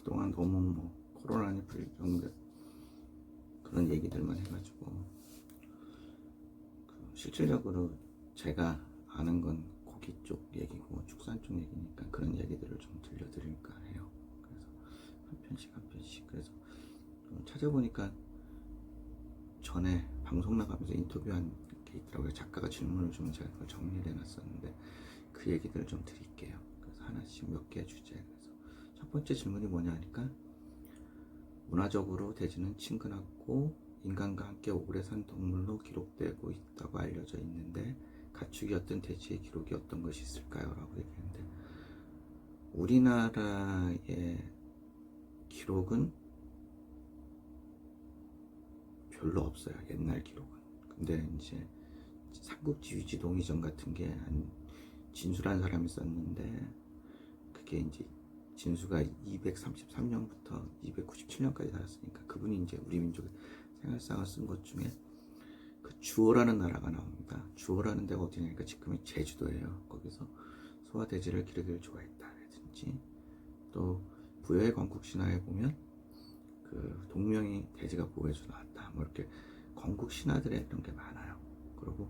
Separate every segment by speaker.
Speaker 1: 그동안 너무 뭐 코로나니 불경제 그런 얘기들만 해가지고 실질적으로 제가 아는 건 고기 쪽 얘기고 축산 쪽 얘기니까 그런 얘기들을 좀 들려드릴까 해요. 그래서 한 편씩 그래서 찾아보니까 전에 방송 나가면서 인터뷰한 게 있더라고요. 작가가 질문을 주면 제가 그걸 정리를 해놨었는데 그 얘기들을 좀 드릴게요. 그래서 하나씩 몇 개 주제. 그래서 첫 번째 질문이 뭐냐 하니까 문화적으로 돼지는 친근하고 인간과 함께 오래 산 동물로 기록되고 있다고 알려져 있는데 가축이었던 돼지의 기록이 어떤 것이 있을까요? 라고 얘기했는데 우리나라의 기록은 별로 없어요. 옛날 기록은. 근데 이제 삼국지 유지동의전 같은 게 한 진수라는 사람이 썼는데 그게 이제 진수가 233년부터 297년까지 살았으니까 그분이 이제 우리 민족의 생활상을 쓴 것 중에 그 주호라는 나라가 나옵니다. 주호라는 데가 어디냐니까 지금의 제주도예요. 거기서 소와 돼지를 기르기를 좋아했다라든지 또 부여의 건국신화에 보면 그 동명이 돼지가 보호해서 나왔다. 뭐 이렇게 건국 신화들에 이런 게 많아요. 그리고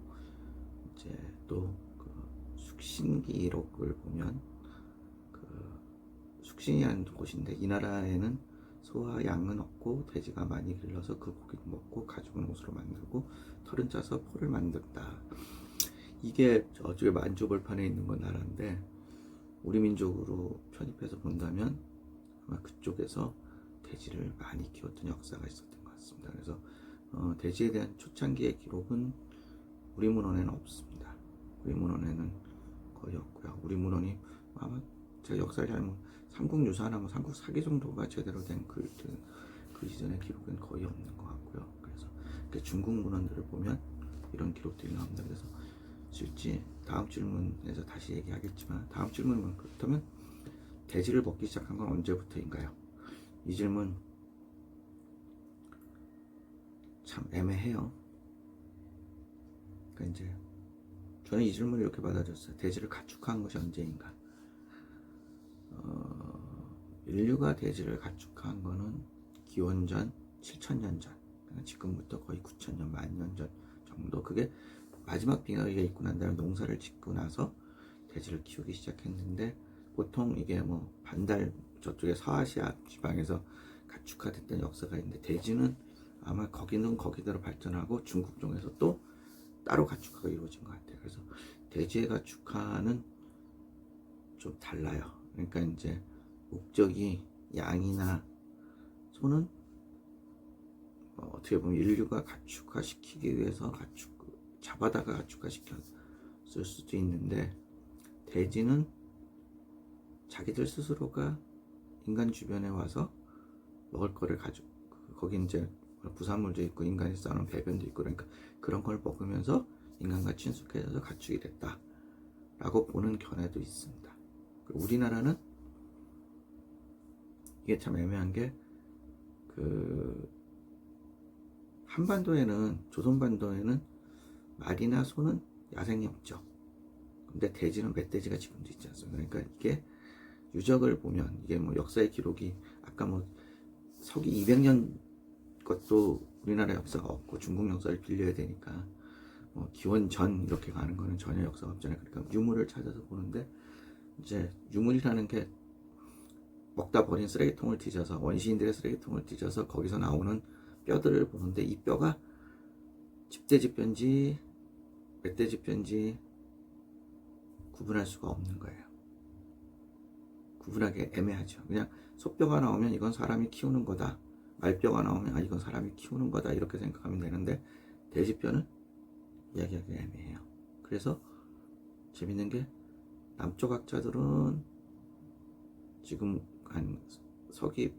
Speaker 1: 이제 또 그 숙신기록을 보면 그 숙신이라는 곳인데 이 나라에는 소와 양은 없고 돼지가 많이 길러서 그 고기를 먹고 가죽은 옷으로 만들고 털은 짜서 포를 만든다. 이게 저쪽에 만주벌판에 있는 건 나라인데 우리 민족으로 편입해서 본다면 아마 그쪽에서 돼지를 많이 키웠던 역사가 있었던 것 같습니다. 그래서 돼지에 대한 초창기의 기록은 우리 문헌에는 없습니다. 우리 문헌에는 거의 없고요. 우리 문헌이 아마 제가 역사를 잘못 삼국유사나 뭐 삼국사기 정도가 제대로 된 그 이전의 기록은 거의 없는 것 같고요. 그래서 중국 문헌들을 보면 이런 기록들이 나옵니다. 그래서 실제 다음 질문에서 다시 얘기하겠지만 다음 질문은 그렇다면 돼지를 먹기 시작한 건 언제부터인가요? 이 질문 참 애매해요. 그러니까 이제 저는 이 질문을 이렇게 받아줬어요. 돼지를 가축화한 것이 언제인가? 인류가 돼지를 가축화한 거는 기원전 7,000년 전, 그러니까 지금부터 거의 9,000년, 10,000년 전 정도. 그게 마지막 빙하기가 있고 난 다음에 농사를 짓고 나서 돼지를 키우기 시작했는데 보통 이게 뭐 반달 저쪽에 서아시아 지방에서 가축화됐던 역사가 있는데 돼지는 아마 거기는 거기대로 발전하고 중국 쪽에서 또 따로 가축화가 이루어진 것 같아요. 그래서 돼지의 가축화는 좀 달라요. 그러니까 이제 목적이 양이나 소는 어떻게 보면 인류가 가축화 시키기 위해서 잡아다가 가축화 시켰을 수도 있는데 돼지는 자기들 스스로가 인간 주변에 와서 먹을 거를 가지고 거기 이제 부산물도 있고 인간이 싸는 배변도 있고 그러니까 그런 걸 먹으면서 인간과 친숙해져서 가축이 됐다 라고 보는 견해도 있습니다. 우리나라는 이게 참 애매한 게 그 한반도에는 조선반도에는 말이나 소는 야생이 없죠. 근데 돼지는 멧돼지가 지금도 있지 않습니까? 그러니까 이게 유적을 보면 이게 뭐 역사의 기록이 아까 뭐 서기 200년 것도 우리나라 역사가 없고 중국 역사를 빌려야 되니까 뭐 기원 전 이렇게 가는 거는 전혀 역사가 없잖아요. 그러니까 유물을 찾아서 보는데 이제 유물이라는 게 먹다 버린 쓰레기통을 뒤져서 원시인들의 쓰레기통을 뒤져서 거기서 나오는 뼈들을 보는데 이 뼈가 집돼지뼈인지 멧돼지뼈인지 구분할 수가 없는 거예요. 구분하기 애매하죠. 그냥 소뼈가 나오면 이건 사람이 키우는 거다. 말뼈가 나오면 이건 사람이 키우는 거다. 이렇게 생각하면 되는데 돼지뼈는 이야기하기 애매해요. 그래서 재밌는 게 남쪽 학자들은 지금 한 서기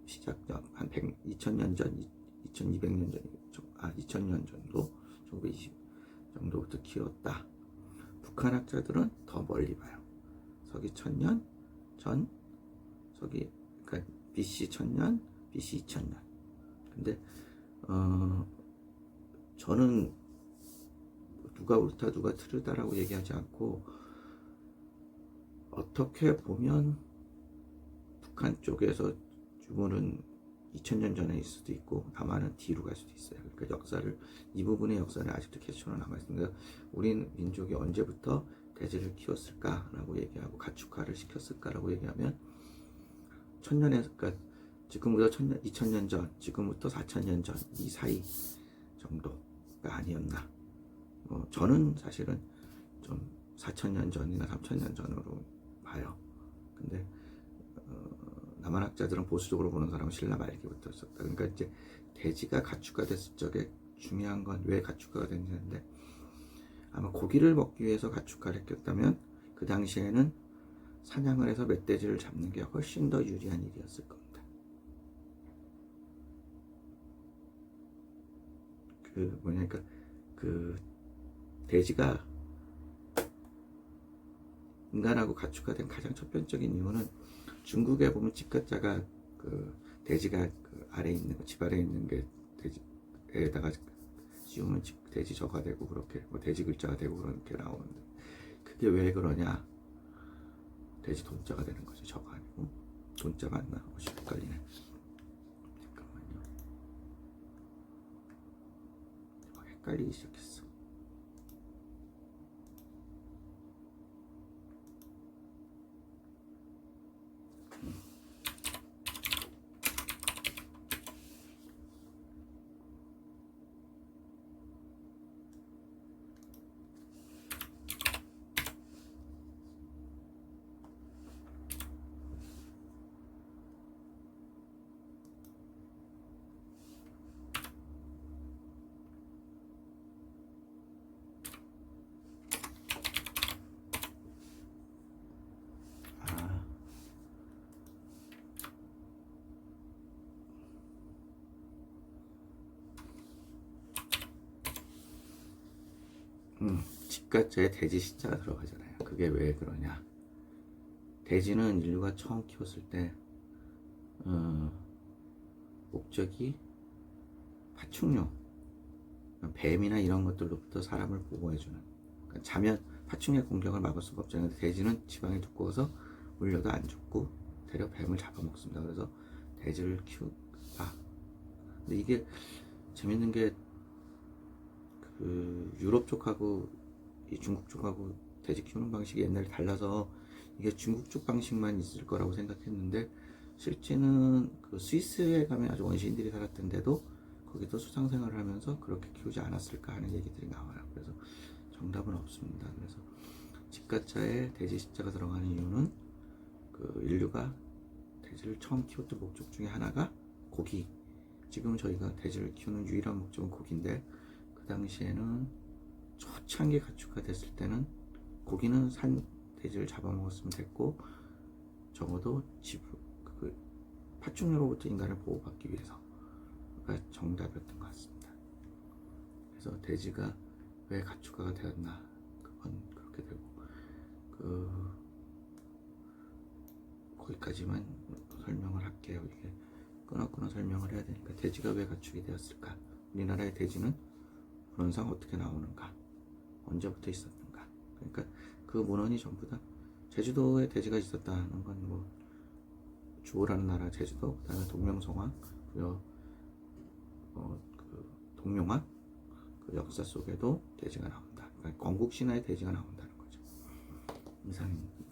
Speaker 1: 시작 한 2000년 전, 2200년 전, 2000년 정도, 1920 정도부터 키웠다. 북한 학자들은 더 멀리 봐요. 서기 1000년 전, 그러니까 BC 1000년, BC 2000년. 근데 저는 누가 옳다 누가 틀리다라고 얘기하지 않고 어떻게 보면 북한 쪽에서 유물은 2000년 전에 있을 수도 있고 남한은 뒤로 갈 수도 있어요. 그러니까 역사를 이 부분의 역사를 아직도 캐치로 남아 있습니다. 우리 민족이 언제부터 돼지를 키웠을까라고 얘기하고 가축화를 시켰을까라고 얘기하면 천년에 그러니까 지금부터 2000년 전, 지금부터 4000년 전 이 사이 정도가 아니었나. 저는 사실은 좀 4000년 전이나 3000년 전으로 봐요. 근데 남한 학자들은 보수적으로 보는 사람은 신라 말기부터 있었다. 그러니까 이제 돼지가 가축화 됐을 적에 중요한 건 왜 가축화가 됐냐는데 아마 고기를 먹기 위해서 가축화를 했다면 그 당시에는 사냥을 해서 멧돼지를 잡는 게 훨씬 더 유리한 일이었을 겁니다. 그 돼지가 인간하고 가축화된 가장 첫번적인 이유는 중국에 보면 집가자가 그 돼지가 그 아래에 있는 거, 집 아래에 있는 게 돼지에다가 씌우면 돼지 저가 되고 그렇게 뭐 돼지 글자가 되고 그렇게 나오는데 그게 왜 그러냐? 돼지 돈자가 되는 거지. 저가 아니고 돈자 맞나? 헷갈리네. 잠깐만요. 헷갈리기 시작했어. 집가자에 돼지 시자가 들어가잖아요. 그게 왜 그러냐? 돼지는 인류가 처음 키웠을 때 목적이 파충류, 뱀이나 이런 것들로부터 사람을 보호해주는. 그러니까 자면 파충류의 공격을 막을 수가 없잖아요. 돼지는 지방이 두꺼워서 물려도 안 죽고 대려 뱀을 잡아먹습니다. 그래서 돼지를 키우다. 근데 이게 재밌는 게 그 유럽 쪽하고 이 중국 쪽하고 돼지 키우는 방식이 옛날에 달라서 이게 중국 쪽 방식만 있을 거라고 생각했는데 실제는 그 스위스에 가면 아주 원시인들이 살았던데도 거기도 수상 생활을 하면서 그렇게 키우지 않았을까 하는 얘기들이 나와요. 그래서 정답은 없습니다. 그래서 집가자에 돼지 시자가 들어가는 이유는 그 인류가 돼지를 처음 키웠던 목적 중에 하나가 고기. 지금 저희가 돼지를 키우는 유일한 목적은 고기인데 그 당시에는 초창기 가축화 됐을 때는 고기는 산 돼지를 잡아먹었으면 됐고 적어도 그 파충류로부터 인간을 보호받기 위해서가 정답이었던 것 같습니다. 그래서 돼지가 왜 가축화가 되었나 그건 그렇게 되고 거기까지만 설명을 할게요. 이게 끊어 설명을 해야 되니까 돼지가 왜 가축이 되었을까? 우리나라의 돼지는 문헌상 어떻게 나오는가? 언제부터 있었는가? 그러니까 그 문헌이 전부 다 제주도에 돼지가 있었다는 건 뭐 주호라는 나라 제주도, 그다음에 동명성화, 그 동명화 그 역사 속에도 돼지가 나온다. 그러니까 건국 신화에 돼지가 나온다는 거죠. 이상입니다.